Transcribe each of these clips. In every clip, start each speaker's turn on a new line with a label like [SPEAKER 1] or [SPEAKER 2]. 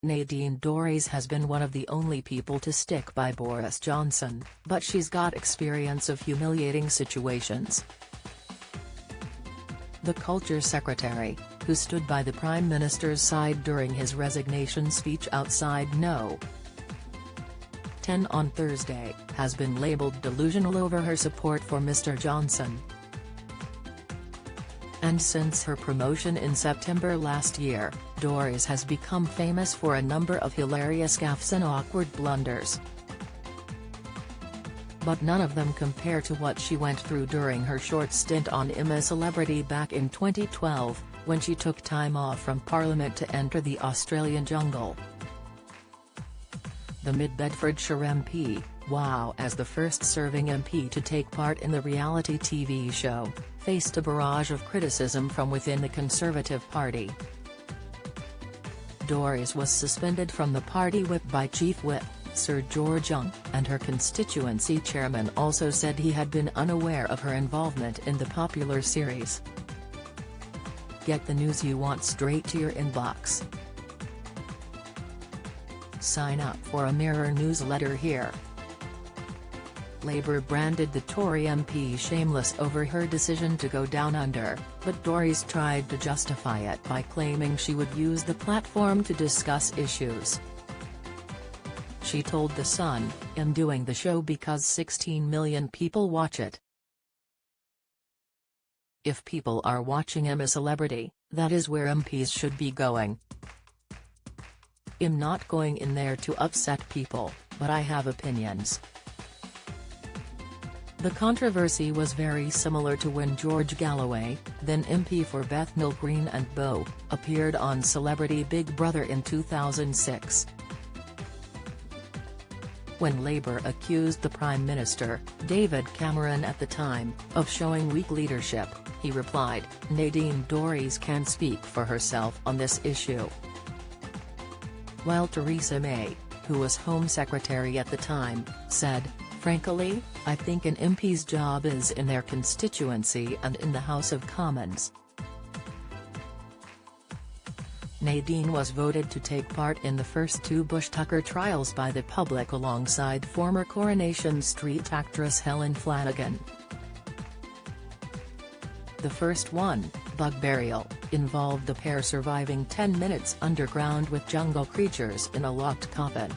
[SPEAKER 1] Nadine Dorries has been one of the only people to stick by Boris Johnson, but she's got experience of humiliating situations. The Culture Secretary, who stood by the Prime Minister's side during his resignation speech outside No. 10 on Thursday, has been labelled delusional over her support for Mr. Johnson. And since her promotion in September last year, Dorries has become famous for a number of hilarious gaffes and awkward blunders. But none of them compare to what she went through during her short stint on I'm a Celebrity back in 2012, when she took time off from Parliament to enter the Australian jungle. The Mid-Bedfordshire MP, wow, as the first serving MP to take part in the reality TV show, faced a barrage of criticism from within the Conservative Party. Dorries was suspended from the party whip by Chief Whip, Sir George Young, and her constituency chairman also said he had been unaware of her involvement in the popular series. Get the news you want straight to your inbox. Sign up for a Mirror newsletter here. Labour branded the Tory MP shameless over her decision to go down under, but Dorries tried to justify it by claiming she would use the platform to discuss issues. She told The Sun, "I'm doing the show because 16 million people watch it. If people are watching I'm a Celebrity, that is where MPs should be going. I'm not going in there to upset people, but I have opinions." The controversy was very similar to when George Galloway, then MP for Bethnal Green and Bow, appeared on Celebrity Big Brother in 2006. When Labour accused the Prime Minister, David Cameron at the time, of showing weak leadership, he replied, "Nadine Dorries can speak for herself on this issue." While Theresa May, who was Home Secretary at the time, said, "Frankly, I think an MP's job is in their constituency and in the House of Commons." Nadine was voted to take part in the first two Bush-Tucker trials by the public alongside former Coronation Street actress Helen Flanagan. The first one, Bug Burial, involved the pair surviving 10 minutes underground with jungle creatures in a locked coffin.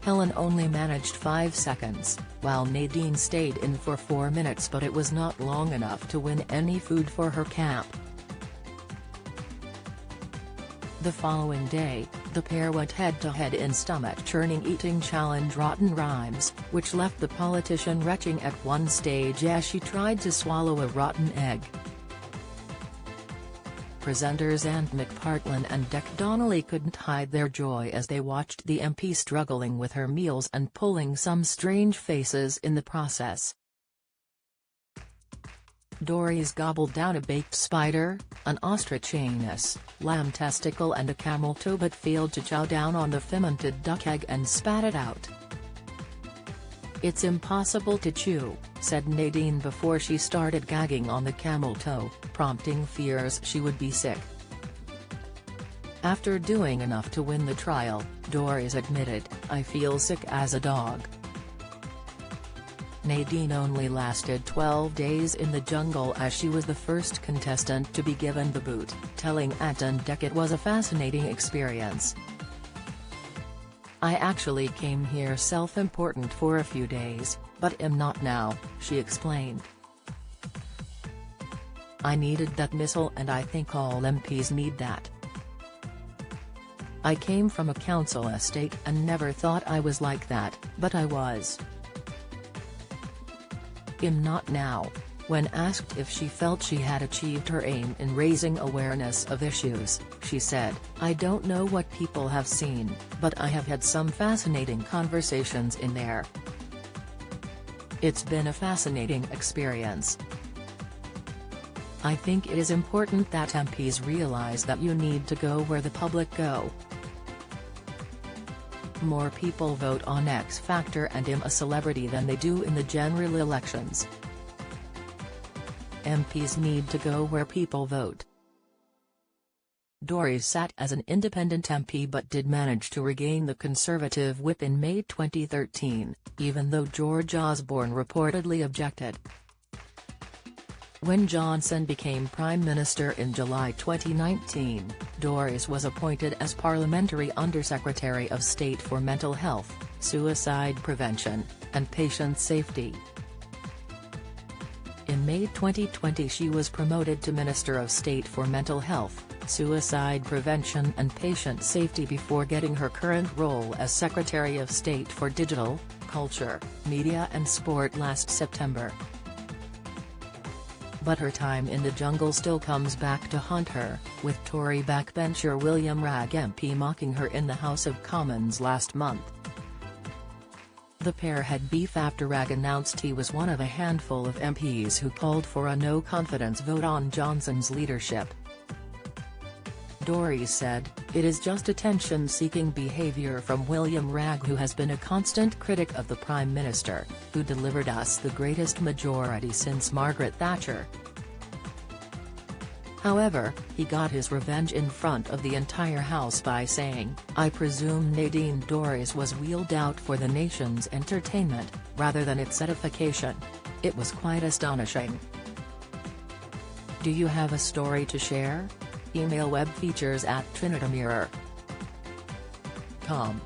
[SPEAKER 1] Helen only managed 5 seconds, while Nadine stayed in for 4 minutes, but it was not long enough to win any food for her camp. The following day, the pair went head-to-head in stomach-churning eating challenge Rotten Rhymes, which left the politician retching at one stage as she tried to swallow a rotten egg. Presenters Ant McPartlin and Dec Donnelly couldn't hide their joy as they watched the MP struggling with her meals and pulling some strange faces in the process. Dorries gobbled down a baked spider, an ostrich anus, lamb testicle and a camel toe, but failed to chow down on the fermented duck egg and spat it out. "It's impossible to chew," said Nadine before she started gagging on the camel toe, prompting fears she would be sick. After doing enough to win the trial, Dorries admitted, "I feel sick as a dog." Nadine only lasted 12 days in the jungle as she was the first contestant to be given the boot, telling Ant and Dec it was a fascinating experience. "I actually came here self-important for a few days, but am not now," she explained. "I needed that missile and I think all MPs need that. I came from a council estate and never thought I was like that, but I was. I'm not now." When asked if she felt she had achieved her aim in raising awareness of issues, she said, "I don't know what people have seen, but I have had some fascinating conversations in there. It's been a fascinating experience. I think it is important that MPs realize that you need to go where the public go. More people vote on X Factor and I'm a Celebrity than they do in the general elections. MPs need to go where people vote." Dorries sat as an independent MP but did manage to regain the Conservative whip in May 2013, even though George Osborne reportedly objected. When Johnson became Prime Minister in July 2019, Dorries was appointed as Parliamentary Undersecretary of State for Mental Health, Suicide Prevention, and Patient Safety. In May 2020 she was promoted to Minister of State for Mental Health, Suicide Prevention and Patient Safety before getting her current role as Secretary of State for Digital, Culture, Media and Sport last September. But her time in the jungle still comes back to haunt her, with Tory backbencher William Ragg MP mocking her in the House of Commons last month. The pair had beef after Ragg announced he was one of a handful of MPs who called for a no-confidence vote on Johnson's leadership. Dorries said, "It is just attention-seeking behaviour from William Ragg, who has been a constant critic of the Prime Minister, who delivered us the greatest majority since Margaret Thatcher." However, he got his revenge in front of the entire House by saying, "I presume Nadine Dorries was wheeled out for the nation's entertainment, rather than its edification. It was quite astonishing." Do you have a story to share? Email webfeatures@trinitymirror.com.